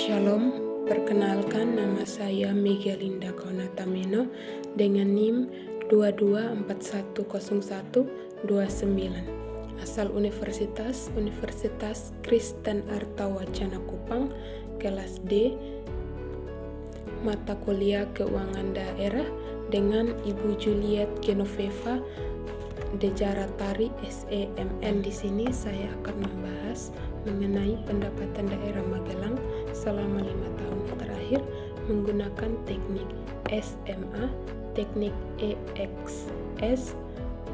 Shalom, perkenalkan nama saya Miguelinda Konatameno dengan NIM 22410129. Asal Universitas Kristen Arta Wacana Kupang, kelas D, mata kuliah Keuangan Daerah dengan Ibu Juliet Genoveva Dejaratari SEMN. Di sini saya akan membahas mengenai pendapatan daerah Magelang selama 5 tahun terakhir menggunakan teknik SMA, teknik EXS,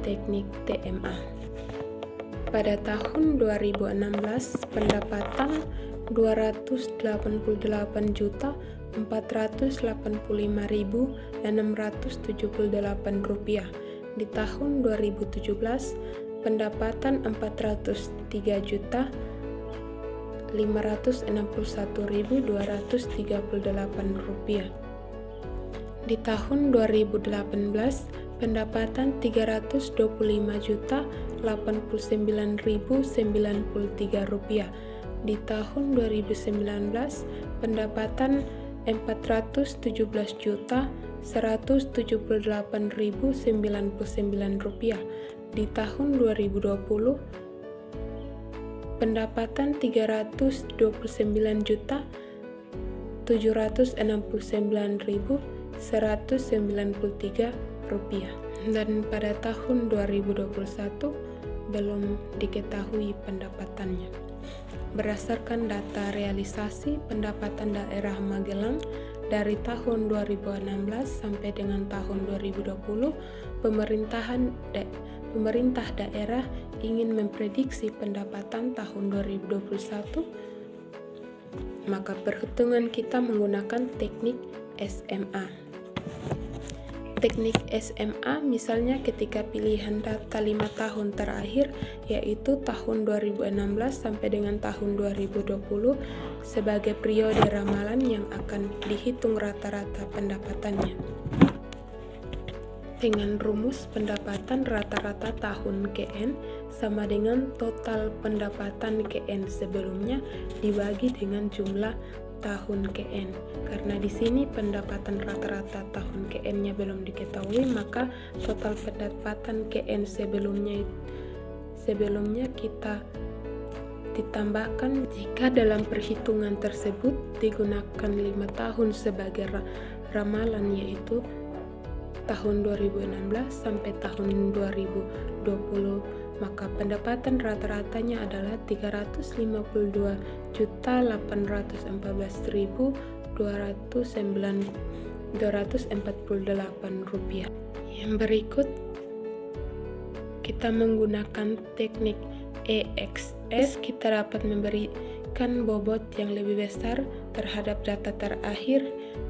teknik TMA. Pada tahun 2016 pendapatan Rp288.675.678. Di tahun 2017 pendapatan Rp403.561.238. Di tahun 2018 pendapatan Rp325.089.093. Di tahun 2019 pendapatan Rp417.178.099. Di tahun 2020 pendapatan Rp319.769.193. Dan pada tahun 2021 belum diketahui pendapatannya. Berdasarkan data realisasi pendapatan daerah Magelang dari tahun 2016 sampai dengan tahun 2020, pemerintah daerah ingin memprediksi pendapatan tahun 2021, maka perhitungan kita menggunakan teknik SMA. Teknik SMA misalnya ketika pilihan data 5 tahun terakhir, yaitu tahun 2016 sampai dengan tahun 2020 sebagai periode ramalan yang akan dihitung rata-rata pendapatannya. Dengan rumus pendapatan rata-rata tahun KN sama dengan total pendapatan KN sebelumnya dibagi dengan jumlah tahun KN. Karena di sini pendapatan rata-rata tahun KN-nya belum diketahui, maka total pendapatan KN sebelumnya kita ditambahkan. Jika dalam perhitungan tersebut digunakan 5 tahun sebagai ramalan, yaitu tahun 2016 sampai tahun 2020, maka pendapatan rata-ratanya adalah Rp354.248. Yang berikut kita menggunakan teknik EXS, kita dapat memberikan bobot yang lebih besar terhadap data terakhir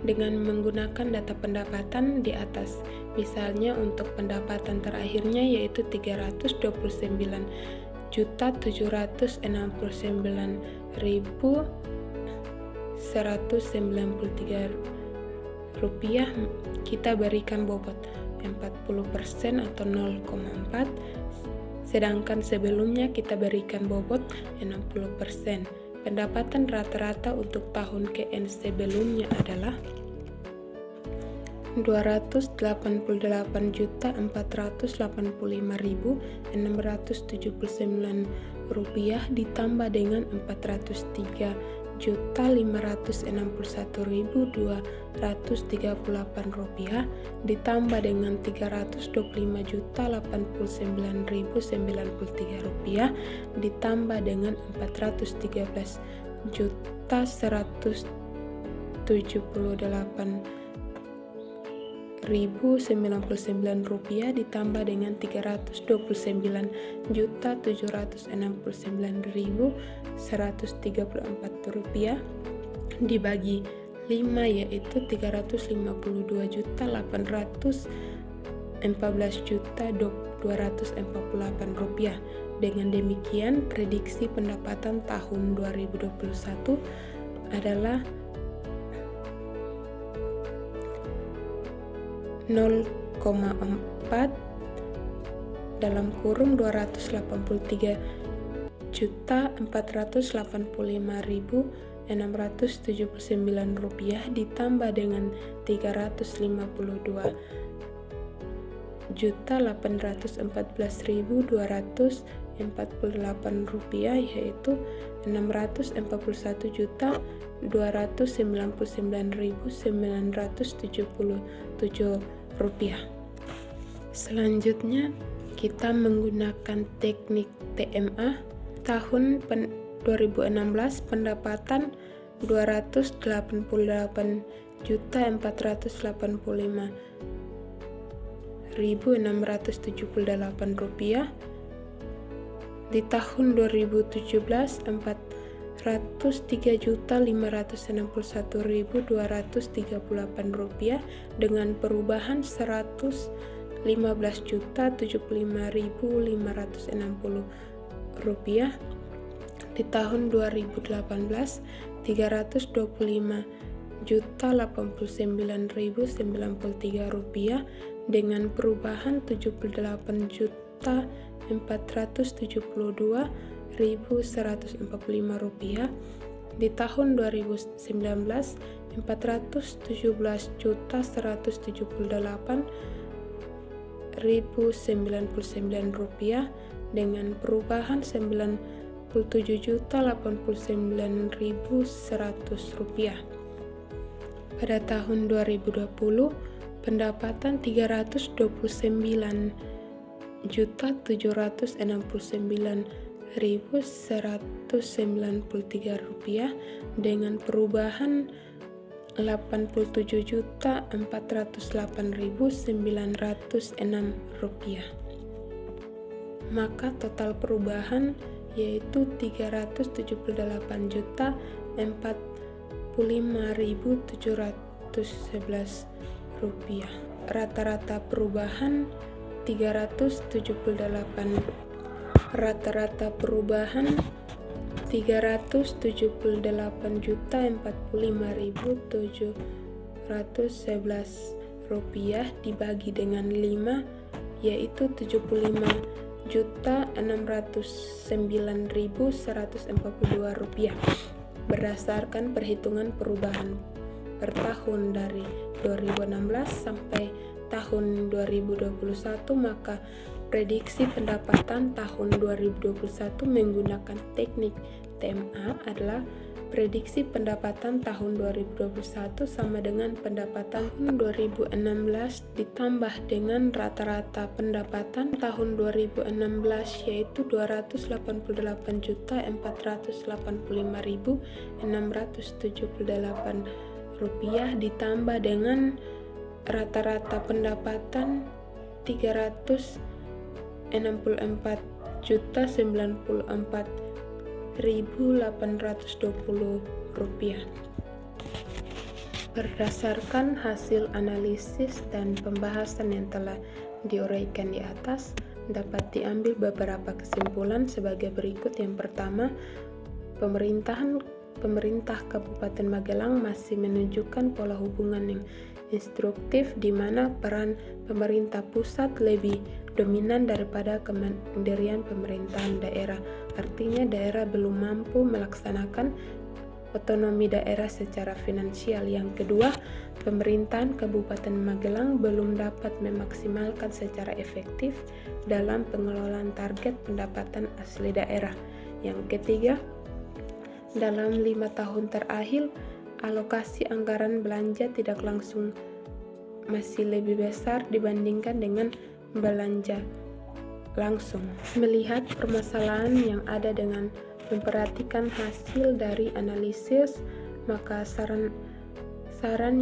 dengan menggunakan data pendapatan di atas. Misalnya untuk pendapatan terakhirnya yaitu Rp399.193, kita berikan bobot 40% atau 0,4, sedangkan sebelumnya kita berikan bobot 60%. Pendapatan rata-rata untuk tahun KN sebelumnya adalah Rp288.485.679 ditambah dengan Rp403.561.238 ditambah dengan Rp325.089.093 ditambah dengan Rp413.178.099 ditambah dengan Rp329.169.134 dibagi 5, yaitu Rp352.814.248. Dengan demikian prediksi pendapatan tahun 2021 adalah 0,4 dalam kurung 283.485.000 Rp679 ditambah dengan Rp359.814.248 yaitu Rp649.977. Selanjutnya kita menggunakan teknik TMA. Tahun 2016 pendapatan Rp288.678.678. Di tahun 2017 Rp403.561.238 dengan perubahan Rp115.075.560. Di tahun 2018 Rp325.089.093 dengan perubahan Rp17.472.145. Di tahun 2019 Rp417.178.099 dengan perubahan Rp97.089.100. Pada tahun 2020 pendapatan Rp399.769.193 dengan perubahan Rp87.408.906. Maka total perubahan yaitu Rp378.045.711. Rata-rata perubahan Rp378.045.711 dibagi dengan 5 yaitu Rp75.609.142 berdasarkan perhitungan perubahan per tahun dari 2016 sampai tahun 2021. Maka prediksi pendapatan tahun 2021 menggunakan teknik TMA adalah prediksi pendapatan tahun 2021 sama dengan pendapatan 2016 ditambah dengan rata-rata pendapatan tahun 2016 yaitu Rp288.485.678 ditambah dengan rata-rata pendapatan Rp394.094.820. Berdasarkan hasil analisis dan pembahasan yang telah diuraikan di atas, dapat diambil beberapa kesimpulan sebagai berikut. Yang pertama, pemerintah Kabupaten Magelang masih menunjukkan pola hubungan yang instruktif di mana peran pemerintah pusat lebih dominan daripada kemandirian pemerintahan daerah. Artinya daerah belum mampu melaksanakan otonomi daerah secara finansial. Yang kedua, pemerintahan Kabupaten Magelang belum dapat memaksimalkan secara efektif dalam pengelolaan target pendapatan asli daerah. Yang ketiga, dalam 5 tahun terakhir, alokasi anggaran belanja tidak langsung masih lebih besar dibandingkan dengan belanja langsung. Melihat permasalahan yang ada dengan memperhatikan hasil dari analisis, maka saran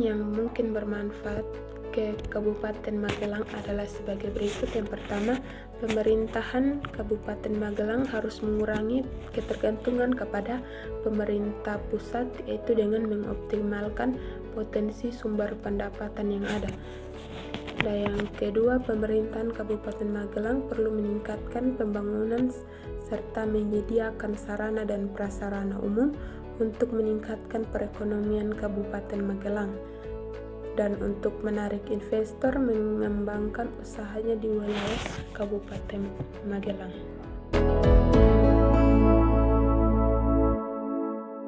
yang mungkin bermanfaat ke Kabupaten Magelang adalah sebagai berikut. Yang pertama, pemerintahan Kabupaten Magelang harus mengurangi ketergantungan kepada pemerintah pusat, yaitu dengan mengoptimalkan potensi sumber pendapatan yang ada. Dan yang kedua, pemerintahan Kabupaten Magelang perlu meningkatkan pembangunan serta menyediakan sarana dan prasarana umum untuk meningkatkan perekonomian Kabupaten Magelang dan untuk menarik investor mengembangkan usahanya di wilayah Kabupaten Magelang.